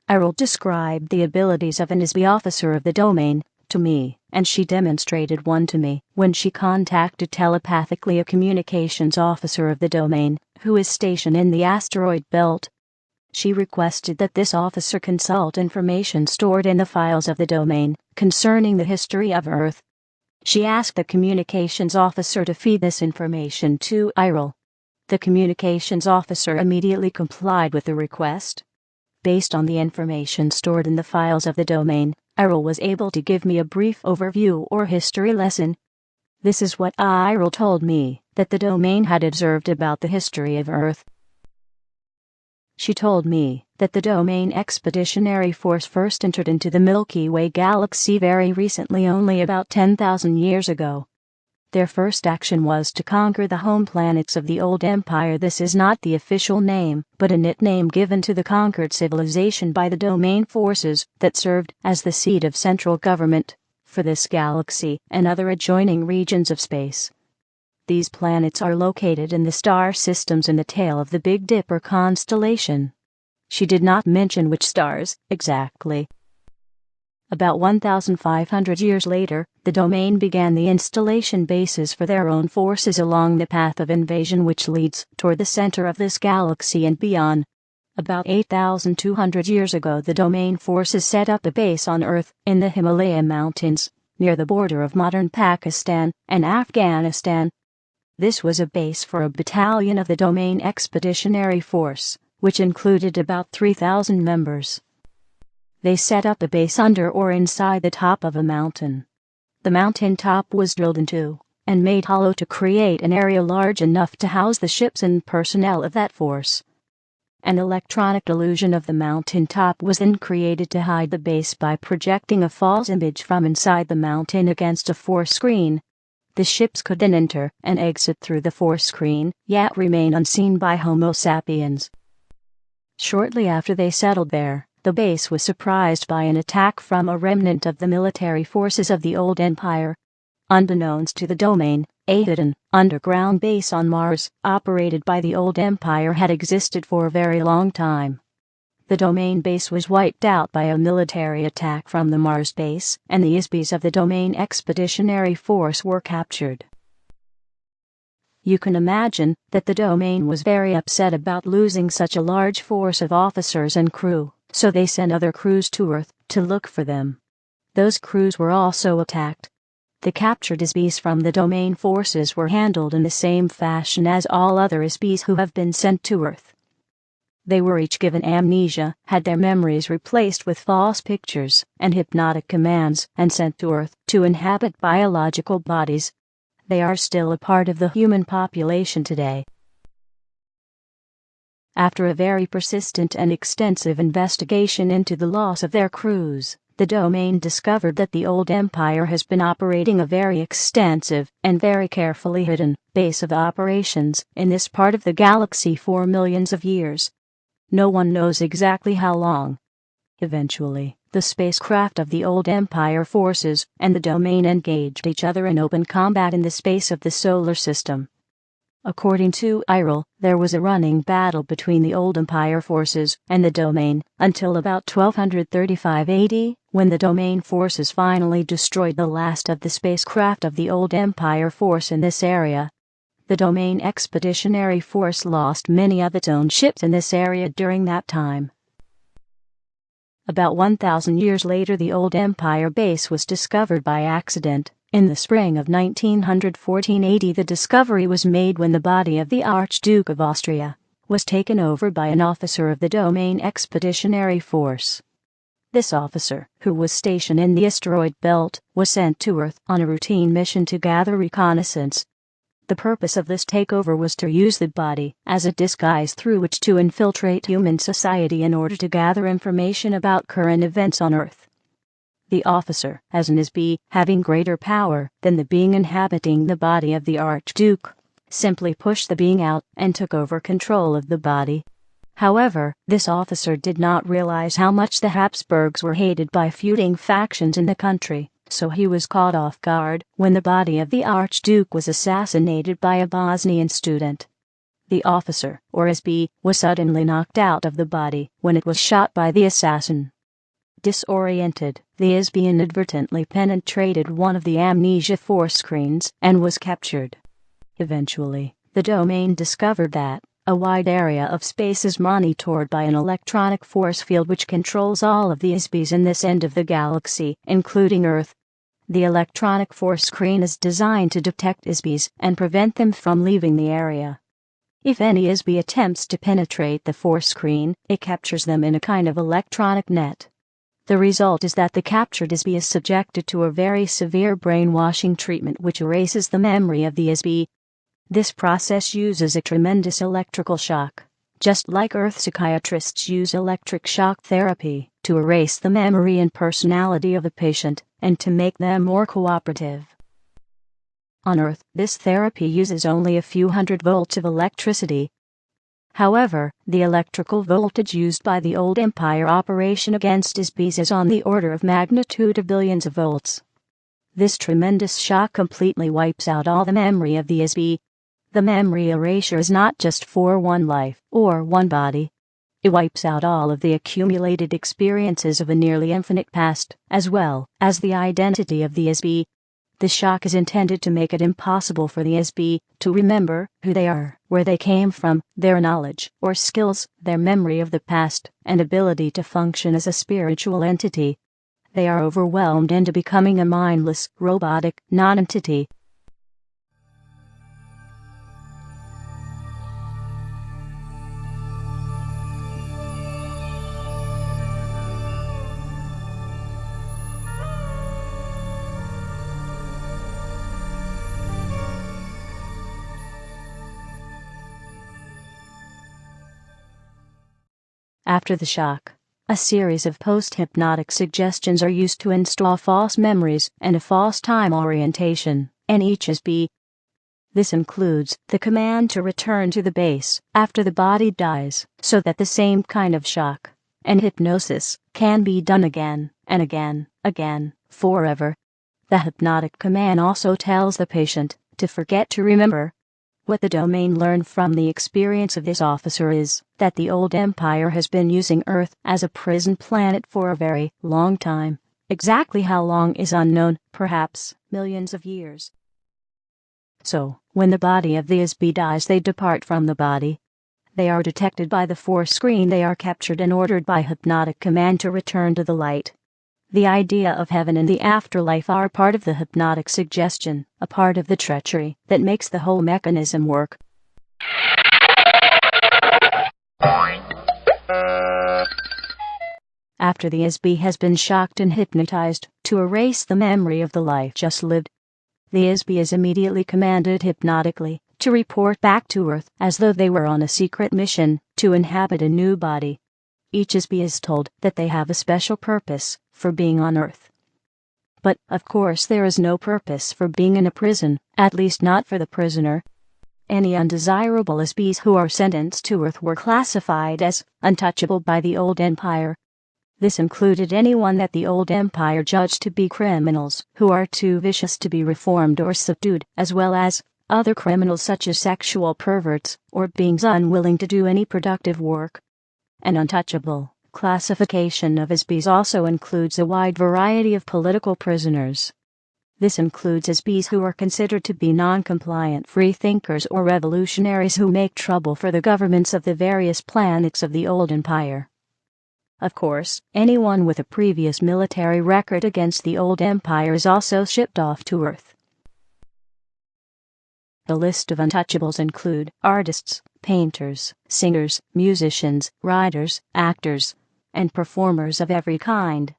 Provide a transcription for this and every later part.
Errol described the abilities of an ISB officer of the domain to me, and she demonstrated one to me when she contacted telepathically a communications officer of the domain who is stationed in the asteroid belt. She requested that this officer consult information stored in the files of the domain concerning the history of Earth. She asked the communications officer to feed this information to Errol. The communications officer immediately complied with the request. Based on the information stored in the files of the domain, Errol was able to give me a brief overview or history lesson. This is what Errol told me that the domain had observed about the history of Earth. She told me that the Domain Expeditionary Force first entered into the Milky Way galaxy very recently, only about 10,000 years ago. Their first action was to conquer the home planets of the old empire. This is not the official name, but a nickname given to the conquered civilization by the domain forces that served as the seat of central government for this galaxy and other adjoining regions of space. These planets are located in the star systems in the tail of the Big Dipper constellation. She did not mention which stars exactly. About 1,500 years later, the domain began the installation bases for their own forces along the path of invasion which leads toward the center of this galaxy and beyond. About 8,200 years ago, the domain forces set up a base on Earth in the Himalaya Mountains, near the border of modern Pakistan and Afghanistan. This was a base for a battalion of the Domain Expeditionary Force, which included about 3,000 members. They set up a base under or inside the top of a mountain. The mountain top was drilled into and made hollow to create an area large enough to house the ships and personnel of that force. An electronic illusion of the mountain top was then created to hide the base by projecting a false image from inside the mountain against a force screen. The ships could then enter and exit through the force screen, yet remain unseen by Homo sapiens. Shortly after they settled there, the base was surprised by an attack from a remnant of the military forces of the old empire. Unbeknownst to the domain, a hidden, underground base on Mars, operated by the old empire, had existed for a very long time. The domain base was wiped out by a military attack from the Mars base, and the ISBs of the Domain Expeditionary Force were captured. You can imagine that the domain was very upset about losing such a large force of officers and crew, so they sent other crews to Earth to look for them. Those crews were also attacked. The captured ISBs from the domain forces were handled in the same fashion as all other ISBs who have been sent to Earth. They were each given amnesia, had their memories replaced with false pictures and hypnotic commands, and sent to Earth to inhabit biological bodies. They are still a part of the human population today. After a very persistent and extensive investigation into the loss of their crews, the domain discovered that the old empire has been operating a very extensive and very carefully hidden base of operations in this part of the galaxy for millions of years. No one knows exactly how long. Eventually, the spacecraft of the old empire forces and the domain engaged each other in open combat in the space of the solar system. According to Errol, there was a running battle between the old empire forces and the domain until about 1235 AD, when the domain forces finally destroyed the last of the spacecraft of the old empire force in this area. The Domain Expeditionary Force lost many of its own ships in this area during that time. About 1,000 years later, the old empire base was discovered by accident. In the spring of 1914 AD, the discovery was made when the body of the Archduke of Austria was taken over by an officer of the Domain Expeditionary Force. This officer, who was stationed in the asteroid belt, was sent to Earth on a routine mission to gather reconnaissance. The purpose of this takeover was to use the body as a disguise through which to infiltrate human society in order to gather information about current events on Earth. The officer, as an ISB, having greater power than the being inhabiting the body of the Archduke, simply pushed the being out and took over control of the body. However, this officer did not realize how much the Habsburgs were hated by feuding factions in the country. So he was caught off guard when the body of the Archduke was assassinated by a Bosnian student. The officer, or SB, was suddenly knocked out of the body when it was shot by the assassin. Disoriented, the SB inadvertently penetrated one of the amnesia force screens and was captured. Eventually, the domain discovered that a wide area of space is monitored by an electronic force field which controls all of the SBs in this end of the galaxy, including Earth. The electronic force screen is designed to detect SBs and prevent them from leaving the area. If any SB attempts to penetrate the force screen, it captures them in a kind of electronic net. The result is that the captured SB is subjected to a very severe brainwashing treatment which erases the memory of the SB. This process uses a tremendous electrical shock, just like Earth psychiatrists use electric shock therapy to erase the memory and personality of a patient and to make them more cooperative. On Earth, this therapy uses only a few hundred volts of electricity. However, the electrical voltage used by the old Empire operation against SBs is on the order of magnitude of billions of volts. This tremendous shock completely wipes out all the memory of the SB. The memory erasure is not just for one life or one body. It wipes out all of the accumulated experiences of a nearly infinite past, as well as the identity of the SB. The shock is intended to make it impossible for the SB to remember who they are, where they came from, their knowledge or skills, their memory of the past, and ability to function as a spiritual entity. They are overwhelmed into becoming a mindless, robotic non-entity. After the shock, a series of post-hypnotic suggestions are used to install false memories and a false time orientation in each SB. This includes the command to return to the base after the body dies, so that the same kind of shock and hypnosis can be done again and again, forever. The hypnotic command also tells the patient to forget to remember. What the domain learned from the experience of this officer is that the old Empire has been using Earth as a prison planet for a very long time. Exactly how long is unknown, perhaps millions of years. So, when the body of the SB dies, they depart from the body. They are detected by the force screen, they are captured and ordered by hypnotic command to return to the light. The idea of heaven and the afterlife are part of the hypnotic suggestion, a part of the treachery that makes the whole mechanism work. After the SB has been shocked and hypnotized to erase the memory of the life just lived, the SB is immediately commanded hypnotically to report back to Earth as though they were on a secret mission to inhabit a new body. Each SB is told that they have a special purpose for being on Earth. But, of course, there is no purpose for being in a prison, at least not for the prisoner. Any undesirable SBs who are sentenced to Earth were classified as untouchable by the old Empire. This included anyone that the old Empire judged to be criminals who are too vicious to be reformed or subdued, as well as other criminals such as sexual perverts or beings unwilling to do any productive work. An untouchable classification of SBs also includes a wide variety of political prisoners. This includes SBs who are considered to be non-compliant freethinkers or revolutionaries who make trouble for the governments of the various planets of the old Empire. Of course, anyone with a previous military record against the old Empire is also shipped off to Earth. The list of untouchables include artists, painters, singers, musicians, writers, actors, and performers of every kind.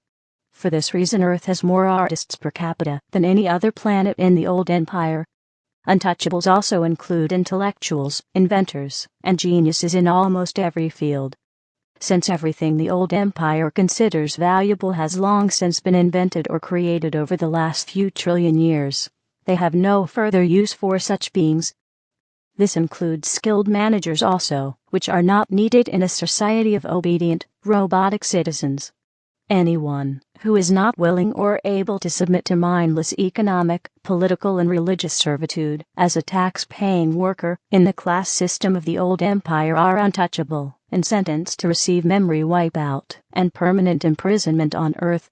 For this reason, Earth has more artists per capita than any other planet in the old Empire. Untouchables also include intellectuals, inventors, and geniuses in almost every field. Since everything the old Empire considers valuable has long since been invented or created over the last few trillion years, they have no further use for such beings. This includes skilled managers also, which are not needed in a society of obedient, robotic citizens. Anyone who is not willing or able to submit to mindless economic, political and religious servitude as a tax-paying worker in the class system of the old empire are untouchable and sentenced to receive memory wipeout and permanent imprisonment on Earth.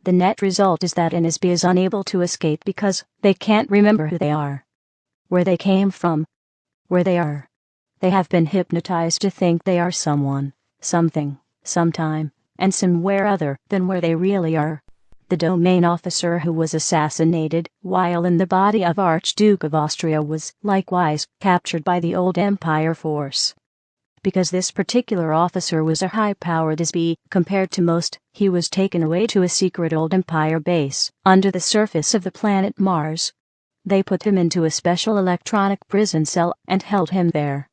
The net result is that NSB is unable to escape because they can't remember who they are, where they came from, where they are. They have been hypnotized to think they are someone, something, sometime, and somewhere other than where they really are. The domain officer who was assassinated while in the body of Archduke of Austria was likewise captured by the old empire force. Because this particular officer was a high-powered SB compared to most, he was taken away to a secret old empire base under the surface of the planet Mars. They put him into a special electronic prison cell and held him there.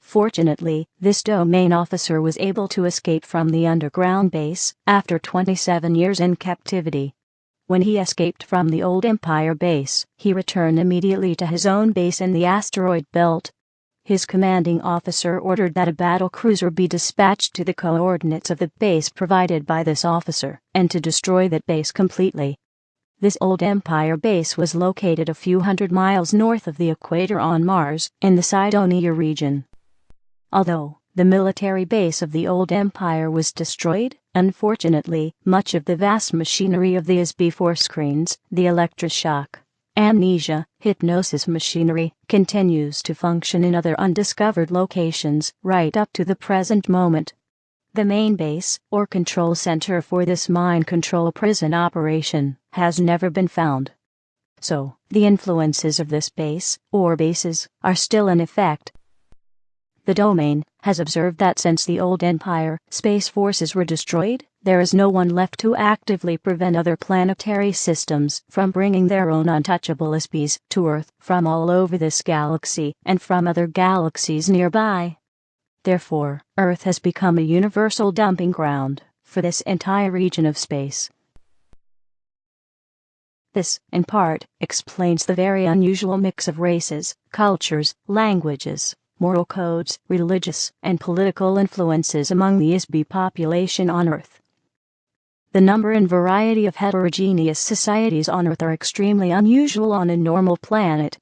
Fortunately, this domain officer was able to escape from the underground base after 27 years in captivity. When he escaped from the old empire base, he returned immediately to his own base in the asteroid belt. His commanding officer ordered that a battle cruiser be dispatched to the coordinates of the base provided by this officer, and to destroy that base completely. This old empire base was located a few hundred miles north of the equator on Mars, in the Cydonia region. Although the military base of the old empire was destroyed, unfortunately, much of the vast machinery of the SB force screens, the electroshock, amnesia, hypnosis machinery, continues to function in other undiscovered locations right up to the present moment. The main base, or control center for this mind control prison operation, has never been found. So, the influences of this base, or bases, are still in effect. The domain has observed that since the old empire space forces were destroyed, there is no one left to actively prevent other planetary systems from bringing their own untouchable SBs to Earth from all over this galaxy and from other galaxies nearby. Therefore, Earth has become a universal dumping ground for this entire region of space. This, in part, explains the very unusual mix of races, cultures, languages, moral codes, religious and political influences among the SB population on Earth. The number and variety of heterogeneous societies on Earth are extremely unusual on a normal planet.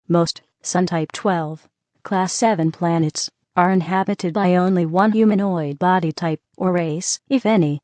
Most Sun-type 12, Class 7 planets are inhabited by only one humanoid body type or race, if any.